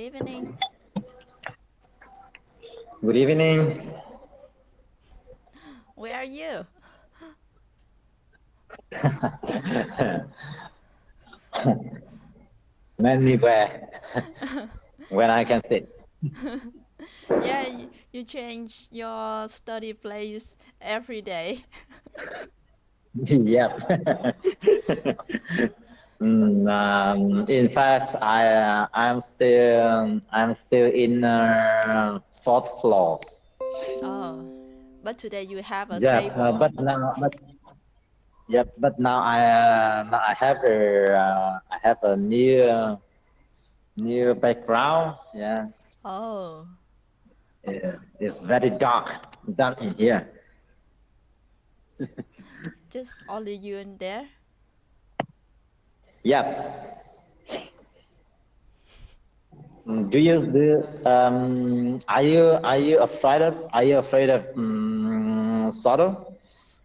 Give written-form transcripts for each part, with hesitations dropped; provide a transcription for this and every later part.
evening. Good evening. Where are you? Anywhere when I can sit. Yeah, you change your study place every day. Yep. In fact, I'm still in fourth floor. Oh, but today you have a Yeah, table. but now I have a new background. Yeah, Oh, it's very dark in here. just only you in there? Yep. Are you afraid of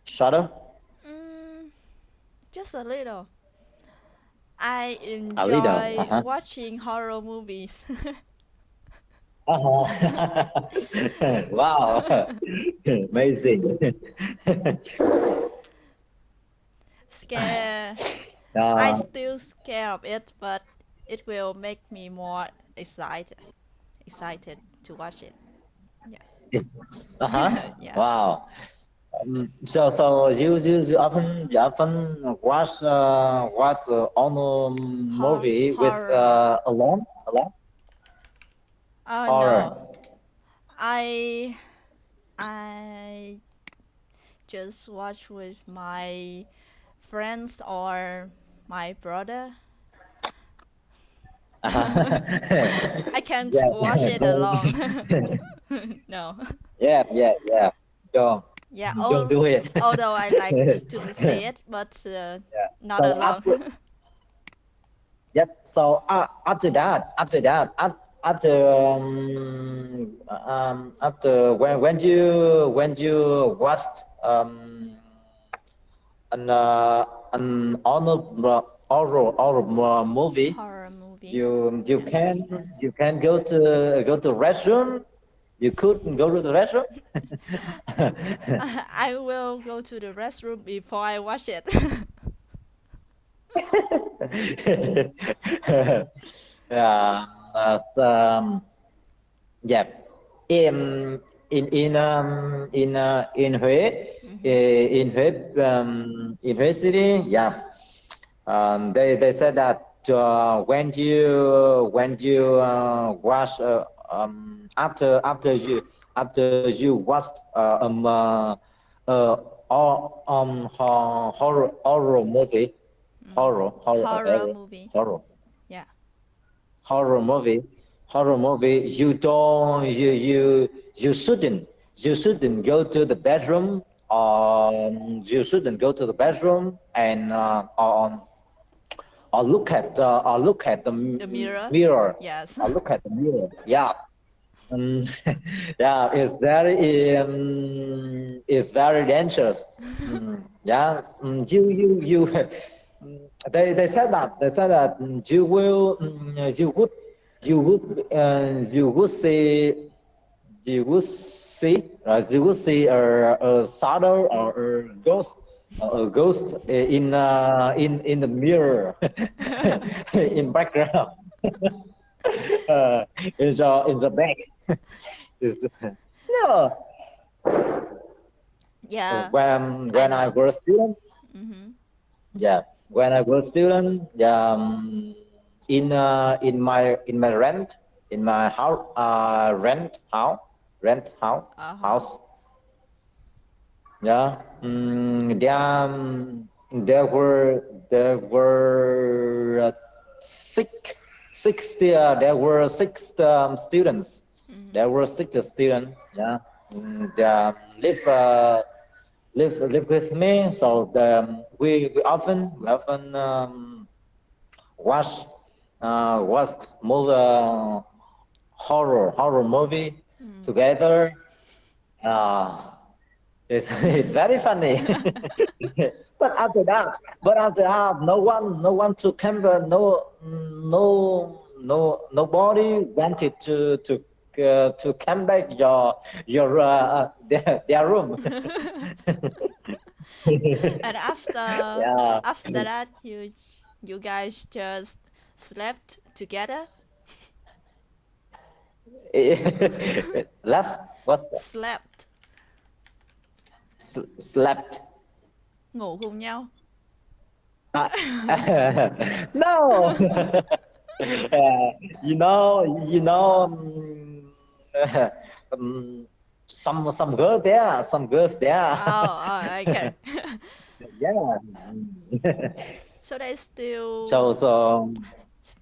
shadow? Mm, just a little. I A little. enjoy Uh-huh. watching horror movies. Uh-huh. Wow. Amazing. Scare. I uh, still scared of it, but it will make me more excited to watch it. it's Yeah. uh-huh. Yeah. Wow. So you often watch on a movie with Horror. alone No. horror. I I just watch with my friends or my brother. I can't watch Yeah. it alone. No. Yeah. Don't Yeah, don't do it. although I like to see it, but Yeah. not So alone. yep. So after when you watched an horror movie, Horror movie. you can go to restroom. You could go to the restroom. I will go to the restroom before I watch it. Yeah. Yeah. In Huế, Mhm. in Huế city. Yeah. They said that when you watch after you watched horror movie, Horror movie. horror Yeah. horror movie horror movie you don't you shouldn't go to the bedroom, you shouldn't go to the bedroom and or look at the The mirror. mirror, Yes. or look at the mirror. Yeah. um, yeah, it's very dangerous. Yeah. They said that you would see a shadow or a ghost in the mirror in background. uh, in the back. Is no. Yeah, I When I know. was a student, Mhm. yeah. When I was a student, in my house, Uh-huh. house. Yeah. There were six students. Mhm. There were six students. Yeah. They live with me. So we often watch horror movie Mm. together. Uh, it's very funny. but after that, no one to camera, nobody wanted to come back their room. And after Yeah. after that, you guys just slept together. Last what's that? Slept. Slept. Ngủ cùng nhau. No. Um, some girls there. Oh, okay. Yeah. So they still So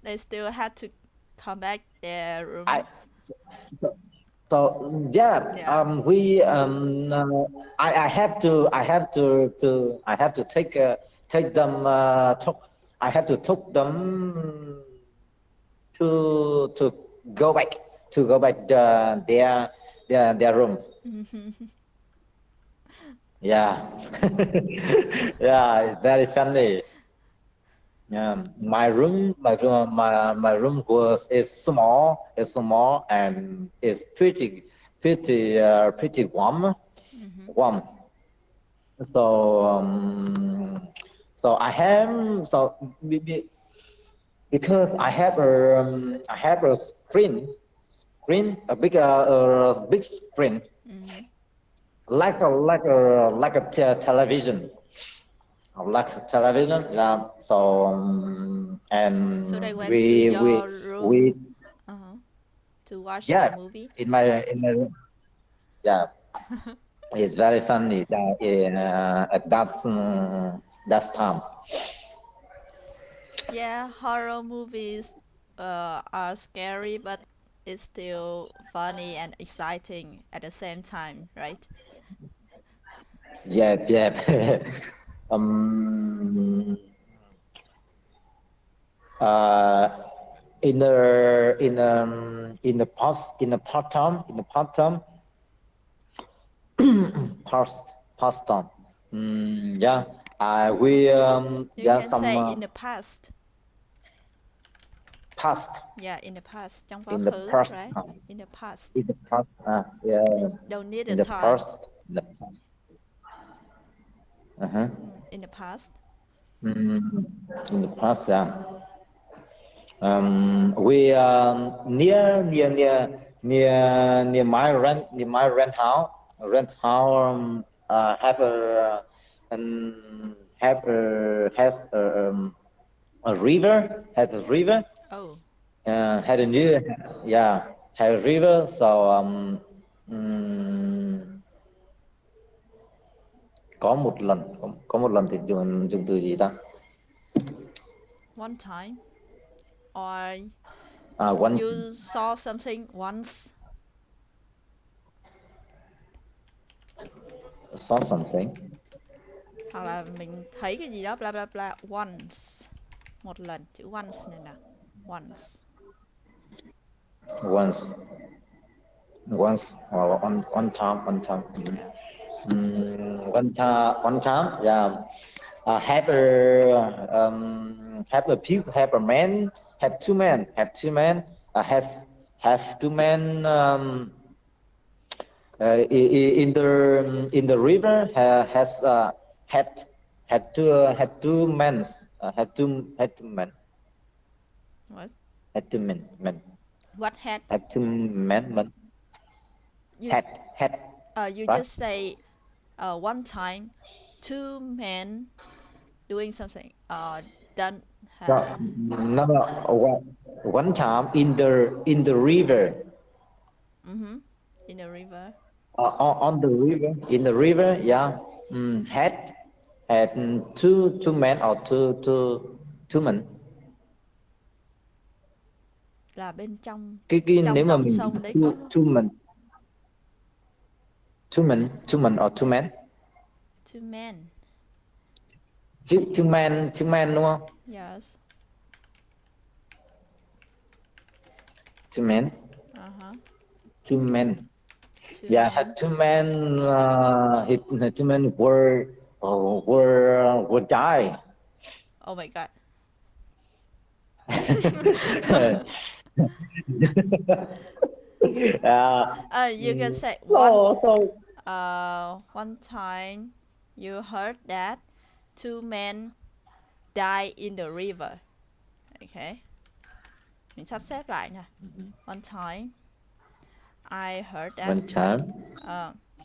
they still had to come back their I room. so, so yeah. Yeah. I have to take them I have to take them to go back their room. Yeah. Yeah, it's very funny. Yeah, my room was is small and it's pretty warm. So so I have so because I have a screen a big screen like a television. Like television, yeah. So and So they went to your we room to watch the yeah movie. in my yeah, it's very funny that at that time. Yeah, horror movies are scary, but it's still funny and exciting at the same time, right? Yeah. um uh in the part time past time. Yeah, we You yeah can some say in the past. past Yeah, in the past. Trong quá in the khứ, past right? time. In the past. In the past, yeah, Don't need a in the time. past, in the past. Uh-huh. In the past. In the past, yeah. We near my rent house have a river has a river Oh, had a new yeah had a river so um, có một lần thì dùng từ gì ta. one time. Or One you saw something once. saw something Hoặc là mình thấy cái gì đó bla bla bla once. Một lần, chữ once này nè. Once. once or one time. Yeah. One time yeah. Have a people have a man have two men has have two men in the river has had two men had two men What? had two men What had? had two men You had you right. just say one time two men doing something done No, one time in the river in a river. on the river in the river yeah. Had two men or two men. Là bên trong Cái trong nếu mà dòng mình sông đấy có two men or two men two men. two men đúng không? Yes. Two men Uh-huh. two men Two yeah men. had two men two men were die. Oh my god. uh, You can say so one time you heard that two men die in the river. Okay. Mình sắp xếp lại nè. One time I heard that. one time.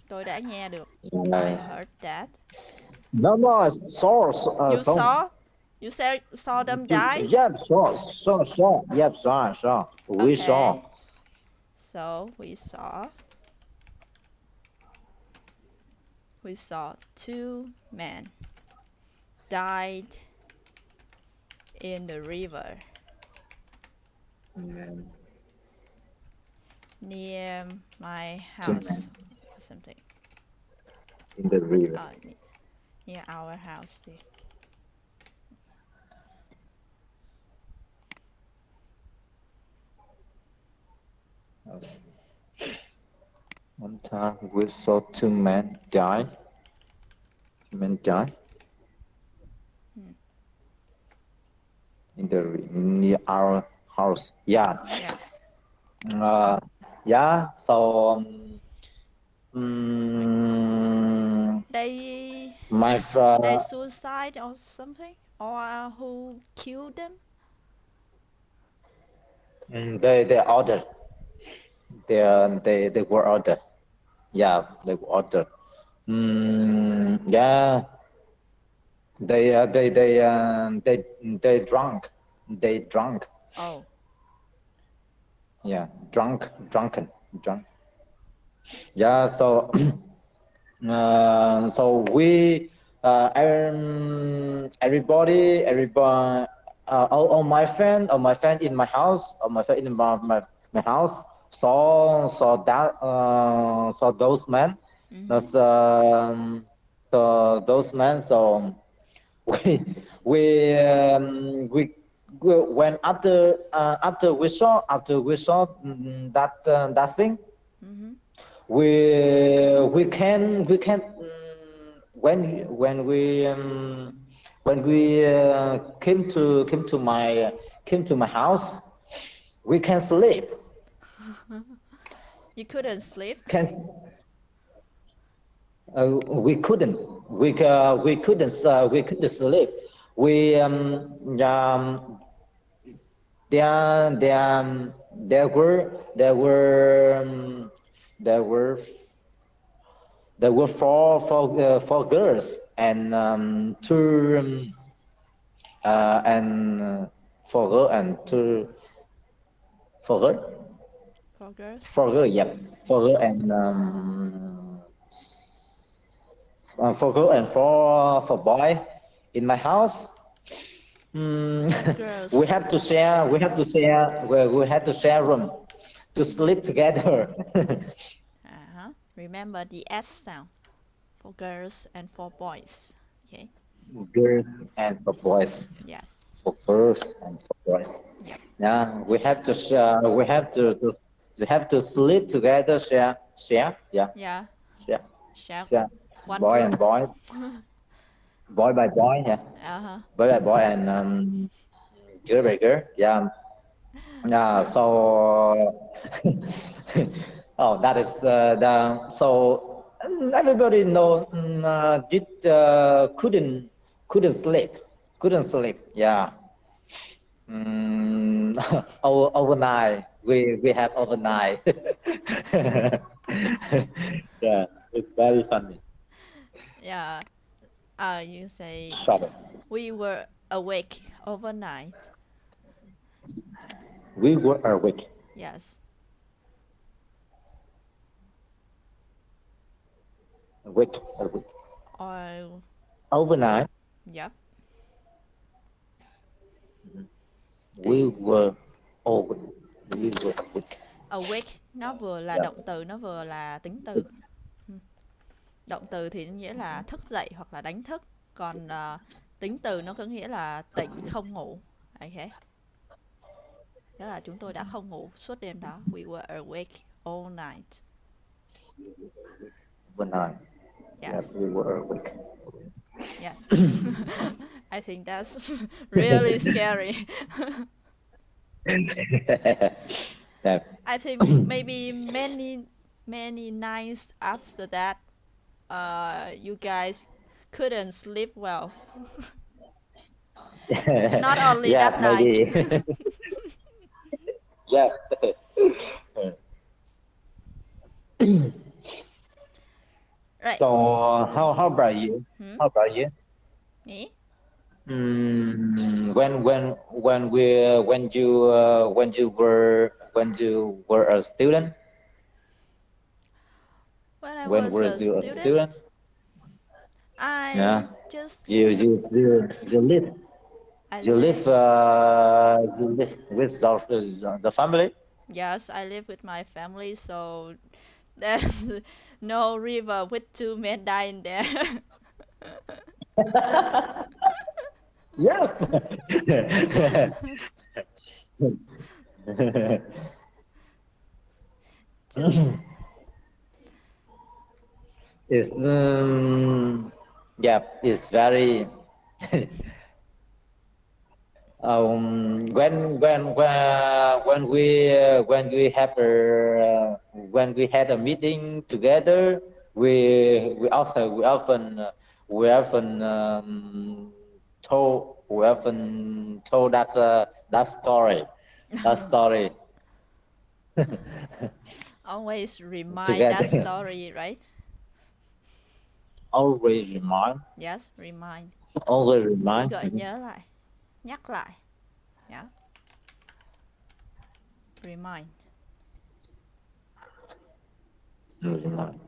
Tôi đã nghe được. I Uh, heard that. no, I saw. You saw? You saw them die? Yeah, saw. Yeah, saw. We Okay. saw. So we saw two men died in the river near my Two house men or something. in the river. Near our house. One time we saw two men die. Two men die in the near our house. Yeah. Yeah. Yeah. So They my suicide or something? Or who killed them? they ordered. They were ordered. Yeah, they were ordered. Yeah. They drunk. They drunk. Oh. Yeah, drunken. Yeah, so so we everybody all my friend in my house, all my friend in my house saw that saw those men. Those so those men. So we we when after we saw that thing, we can when we came to my house, we can sleep. You couldn't sleep? We couldn't sleep. We there were four girls and two and four girl and two For girls? four girl, yeah, four girl and four girl and four boy in my house. Girls. We have to share room to sleep together. Remember the S sound for girls and for boys. Okay. Girls and for boys. Yes. For girls and for boys. Yep. Yeah, we have to share. We have to sleep together. Share. Yeah. Yeah. Share. One Boy room. and boy. Boy by boy. Yeah. Boy by boy and girl by girl. Yeah. Yeah. So. Oh, that is the so everybody know did couldn't sleep. Yeah. Overnight we have overnight. Yeah, it's very funny. Yeah. You say Shut we were awake overnight. We were awake. Yes. Awake. Or Overnight. yep. We were awake. We were awake. Awake nó vừa là động từ, nó vừa là tính từ. Động từ thì nghĩa là thức dậy hoặc là đánh thức. Còn tính từ nó có nghĩa là tỉnh, không ngủ. Okay. Đó là chúng tôi đã không ngủ suốt đêm đó. We were awake all night. Overnight. Yes, we were awake. Yeah. I think that's really scary. Yeah. I think maybe many nights after that, you guys couldn't sleep well. Not only Yeah, that night. maybe. Yeah. Right. So how about you? Hmm? How about you? Me? When you were a student, When I when was were a you a student? student, I Yeah, just you live I you live lived. you live with the family. Yes, I live with my family, so there's no river with two men dying there. Yeah. Just It's yeah, it's very when we have when we had a meeting together, we often told that story always remind that together. story, right? Always remind, Yes, remind. always remind. Gợi nhớ lại, nhắc lại. Yeah, remind. Remind.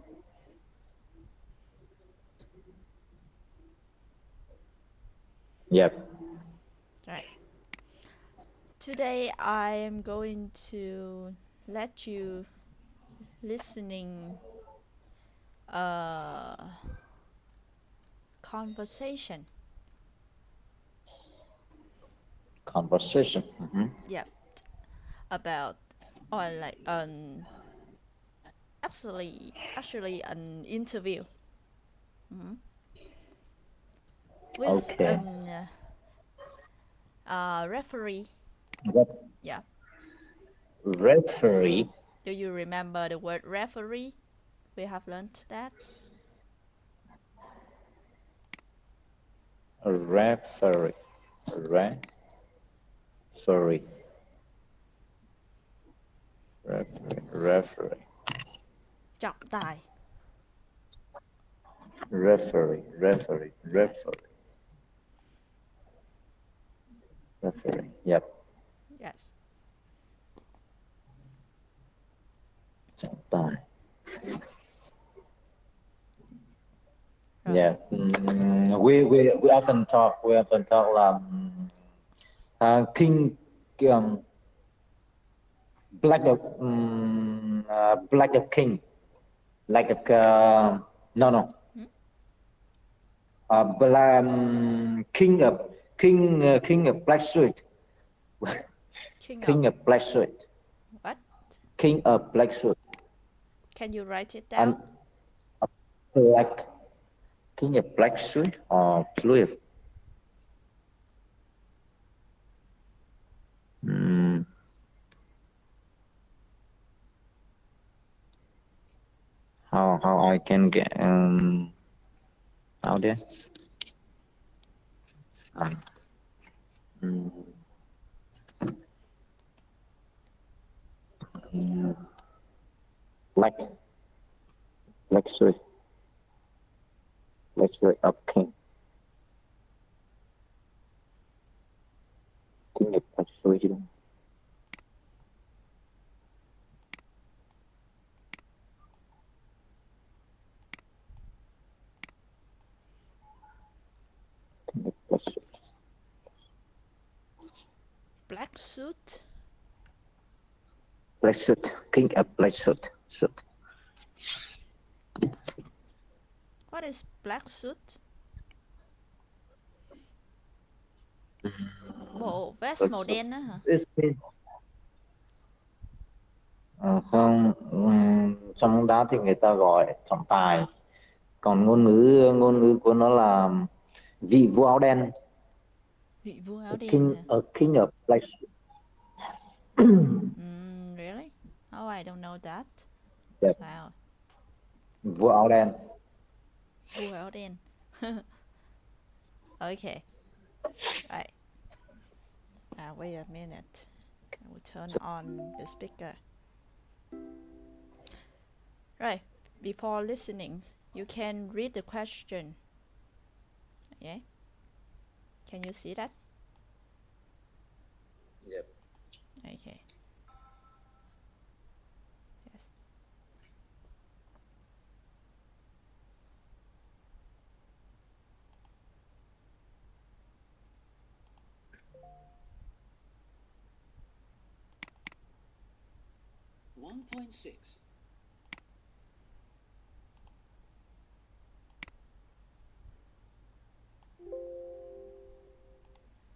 Yep. Right. Today I am going to let you listening a conversation. Conversation. Yep, about or like an actually an interview. Mhm. With Okay. an referee. That's Yeah. referee. Do you remember the word referee? We have learned that. Referee. Referee. Referee. Trọng tài. Referee. Yes. Referee. Yep. Yes. Trọng tài. Rồi. Yeah. We often talk. King Black of King. Like a no. Hmm? King of Black Suit. King of King of Black Suit. what? King of Black Suit. Can you write it And down? black King of Black Suit or Fluid. Mm, how I can get out there? Um, mm, mm, black Suit. Black Suit of King. King of Black Suit. King of Black Suit. Black suit? Black Suit. King of Black Suit. What is black suit? Bộ vest Black màu Suit. đen á hả? Không, trong bóng đá thì người ta gọi trọng tài, còn ngôn ngữ của nó là vị vua áo đen. Vị vua áo đen King hả? a king of black suit. Really? Oh, I don't know that. Yep. Wow. Vua áo đen. Vua áo đen. Okay. Right. Wait a minute. I will turn on the speaker. Right. Before listening, you can read the question. Yeah. Can you see that? Yep. Okay. Yes.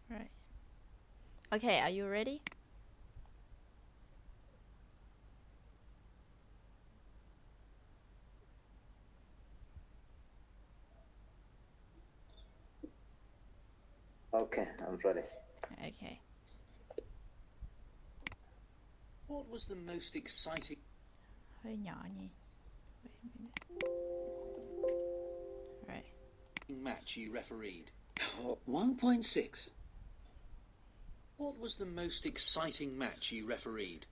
Right. Okay, are you ready? Okay, I'm ready. Okay. What was the most exciting Hơi nhỏ nhỉ. Wait a minute. Right. match you refereed? 1.6. What was the most exciting match you refereed?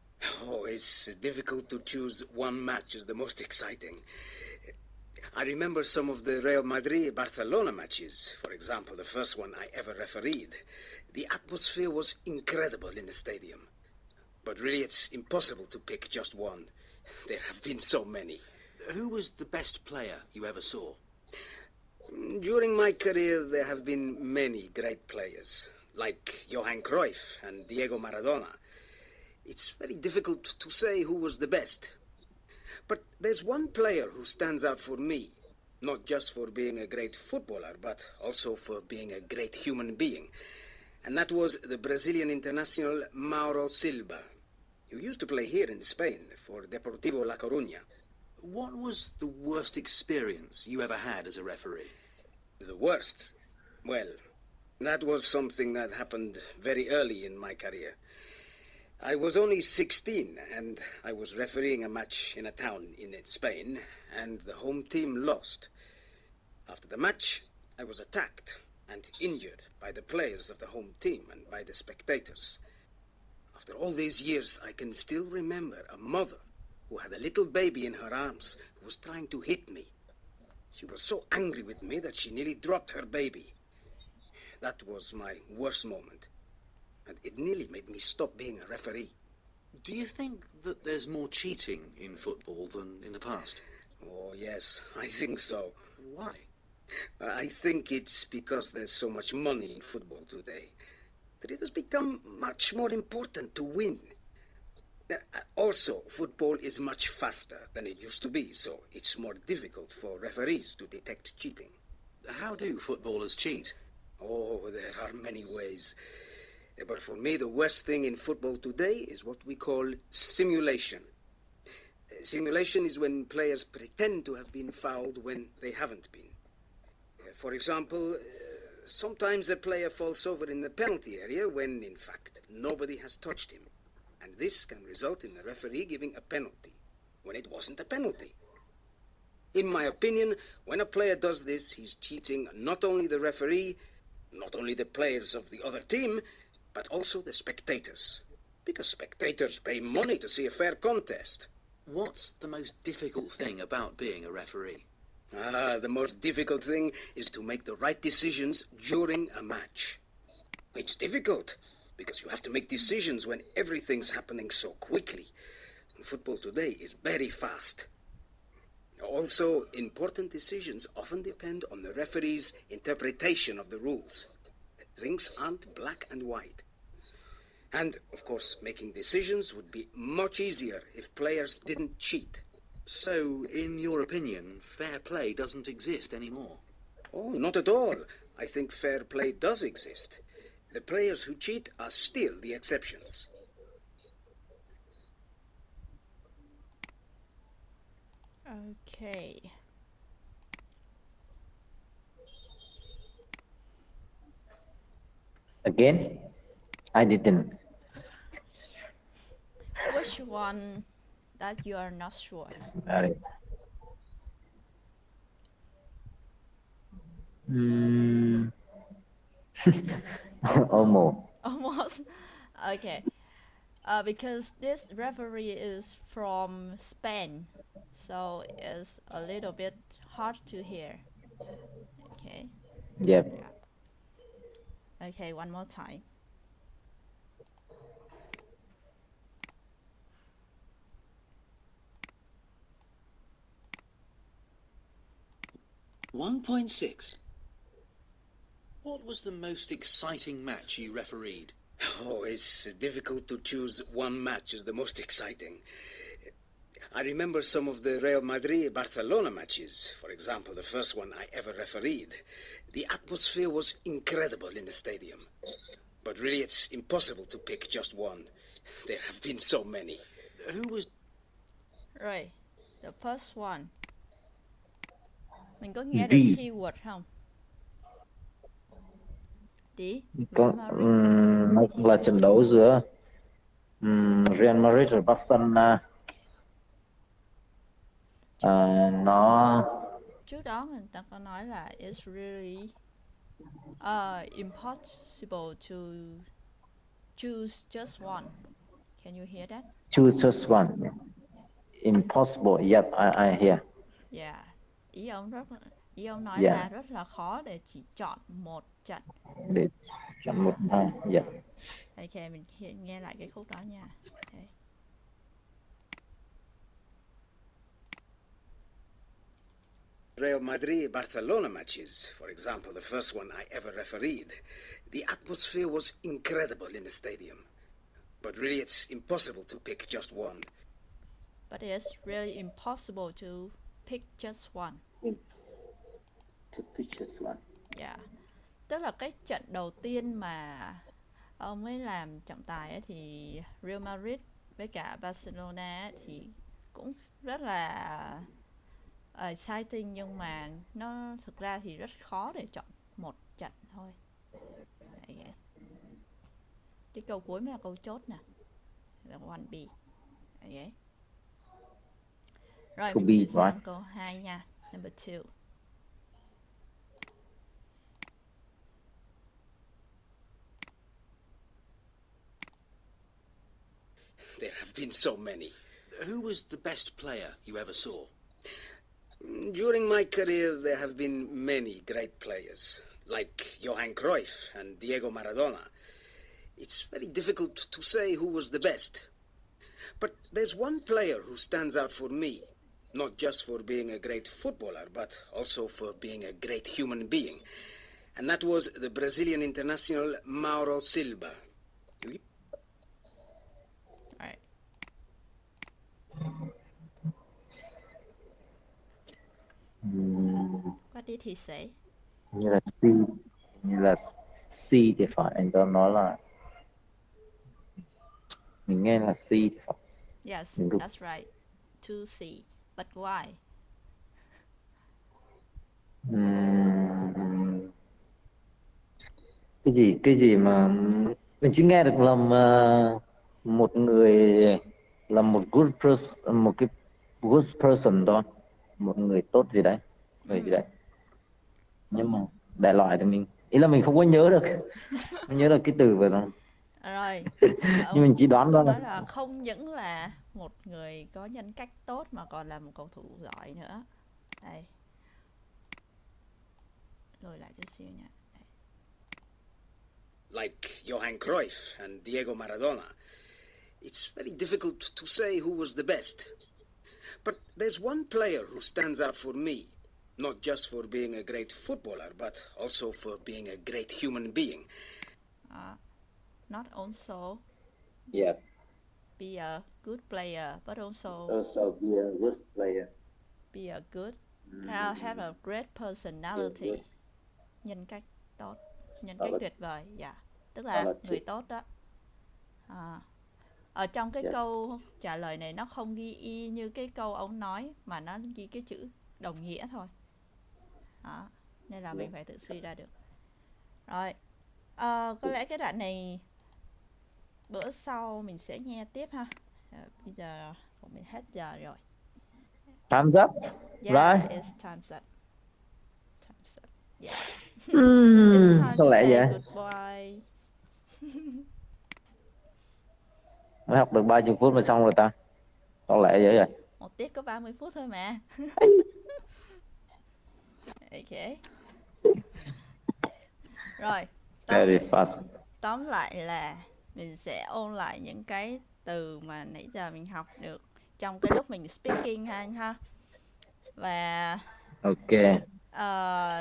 Oh, it's difficult to choose one match as the most exciting. I remember some of the Real Madrid-Barcelona matches. For example, the first one I ever refereed. The atmosphere was incredible in the stadium. But really, it's impossible to pick just one. There have been so many. Who was the best player you ever saw? During my career, there have been many great players, like Johan Cruyff and Diego Maradona. It's very difficult to say who was the best. But there's one player who stands out for me, not just for being a great footballer, but also for being a great human being. And that was the Brazilian international Mauro Silva, who used to play here in Spain for Deportivo La Coruña. What was the worst experience you ever had as a referee? The worst? Well, that was something that happened very early in my career. I was only 16, and I was refereeing a match in a town in Spain, and the home team lost. After the match, I was attacked and injured by the players of the home team and by the spectators. After all these years, I can still remember a mother who had a little baby in her arms who was trying to hit me. She was so angry with me that she nearly dropped her baby. That was my worst moment, and it nearly made me stop being a referee. Do you think that there's more cheating in football than in the past? Oh, yes, I think so. Why? I think it's because there's so much money in football today that it has become much more important to win. Also, football is much faster than it used to be, so it's more difficult for referees to detect cheating. How do footballers cheat? Oh, there are many ways. But for me, the worst thing in football today is what we call simulation. Simulation is when players pretend to have been fouled when they haven't been. For example, sometimes a player falls over in the penalty area when, in fact, nobody has touched him. And this can result in the referee giving a penalty when it wasn't a penalty. In my opinion, when a player does this, he's cheating not only the referee, not only the players of the other team, but also the spectators. Because spectators pay money to see a fair contest. What's the most difficult thing about being a referee? The most difficult thing is to make the right decisions during a match. It's difficult because you have to make decisions when everything's happening so quickly. Football today is very fast. Also, important decisions often depend on the referee's interpretation of the rules. Things aren't black and white. And, of course, making decisions would be much easier if players didn't cheat. So, in your opinion, fair play doesn't exist anymore? Oh, not at all. I think fair play does exist. The players who cheat are still the exceptions. Okay. Again, I didn't. Which one that you are not sure? Almost. Almost. Okay. Because this referee is from Spain, so it's a little bit hard to hear. Okay. Yep. Yeah. Okay, one more time. (1.6) What was the most exciting match you refereed? Oh, it's difficult to choose one match as the most exciting. I remember some of the Real Madrid-Barcelona matches. For example, the first one I ever refereed. The atmosphere was incredible in the stadium. But really, it's impossible to pick just one. There have been so many. Who was... Rồi, the first one. Mình có D. nghe được keyword không? Đi. Có, nó là trận đấu giữa Real Madrid và Barcelona. Nó Trước đó người ta có nói là it's really impossible to choose just one. Can you hear that? choose just one. Impossible. Yep, I hear. Yeah. Ý ông nói Yeah. là rất là khó để chỉ chọn một trận. Để chọn một hai. Yep. Ok, mình nghe lại cái khúc đó nha. Okay. Real Madrid-Barcelona matches. For example, the first one I ever refereed. The atmosphere was incredible in the stadium. But really, it's impossible to pick just one. But it's really impossible to pick just one. To pick just one. Yeah. Tức là cái trận đầu tiên mà ông ấy làm trọng tài ấy, thì Real Madrid với cả Barcelona ấy, thì cũng rất là exciting, nhưng mà nó thực ra thì rất khó để chọn một trận thôi. Okay. Cái câu cuối mới là câu chốt nè, là 1B. Okay. Rồi mình chuyển sang câu 2 nha, number 2. There have been so many. Who was the best player you ever saw? During my career, there have been many great players, like Johan Cruyff and Diego Maradona. It's very difficult to say who was the best. But there's one player who stands out for me, not just for being a great footballer, but also for being a great human being. And that was the Brazilian international Mauro Silva. Right. What did he say? Như là C thì phải, anh đó nói là mình nghe là C thì phải. Yes, that's right. 2C. But why? Cái gì mà mình chỉ nghe được là một người là một cái good person thôi, một người tốt gì đấy, người gì đấy. Nhưng mà đại loại thì ý là mình không có nhớ được, không nhớ được cái từ vừa đó. Rồi. Nhưng mình chỉ đoán đó ra là không những là một người có nhân cách tốt mà còn là một cầu thủ giỏi nữa. Đây. Lùi lại chút xíu nha. Đây. Like Johan Cruyff and Diego Maradona. It's very difficult to say who was the best. But there's one player who stands out for me, not just for being a great footballer, but also for being a great human being. Not also be a good player, but also be a good player. Be a good, have a great personality. Nhân cách tốt, nhân cách tuyệt vời. Yeah. Tức là người tốt đó. Ở trong cái câu trả lời này nó không ghi y như cái câu ông nói, mà nó ghi cái chữ đồng nghĩa thôi. Đó. Nên là mình phải tự suy ra được. Rồi. Có lẽ cái đoạn này bữa sau mình sẽ nghe tiếp ha. Bây giờ của mình hết giờ rồi. Time's up. Yeah, Right. it's time's up. Time's up. Yeah. It's time Sao to lẹ say vậy? goodbye. Mới học được 30 phút mà xong rồi ta. Sao lẹ vậy? Một tiết có 30 phút thôi mà. Ok. Rồi, Very fast. tóm lại là mình sẽ ôn lại những cái từ mà nãy giờ mình học được trong cái lúc mình speaking ha anh ha. Và Ok.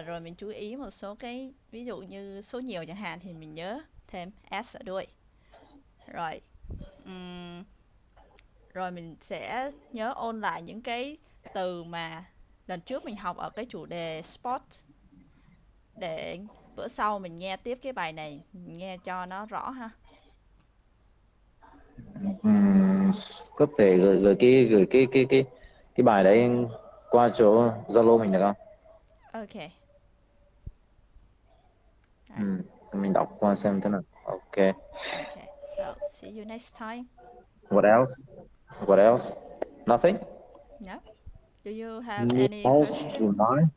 rồi mình chú ý một số cái, ví dụ như số nhiều chẳng hạn thì mình nhớ thêm s ở đuôi. Rồi rồi mình sẽ nhớ ôn lại những cái từ mà lần trước mình học ở cái chủ đề sport, để bữa sau mình nghe tiếp cái bài này nghe cho nó rõ ha. Có thể gửi cái bài đấy qua chỗ Zalo mình được không? Ok. Mình đọc qua xem thế nào. Ok. Okay, so see you next time. What else? What else? Nothing? No? Do you have Anything any else question? in mind?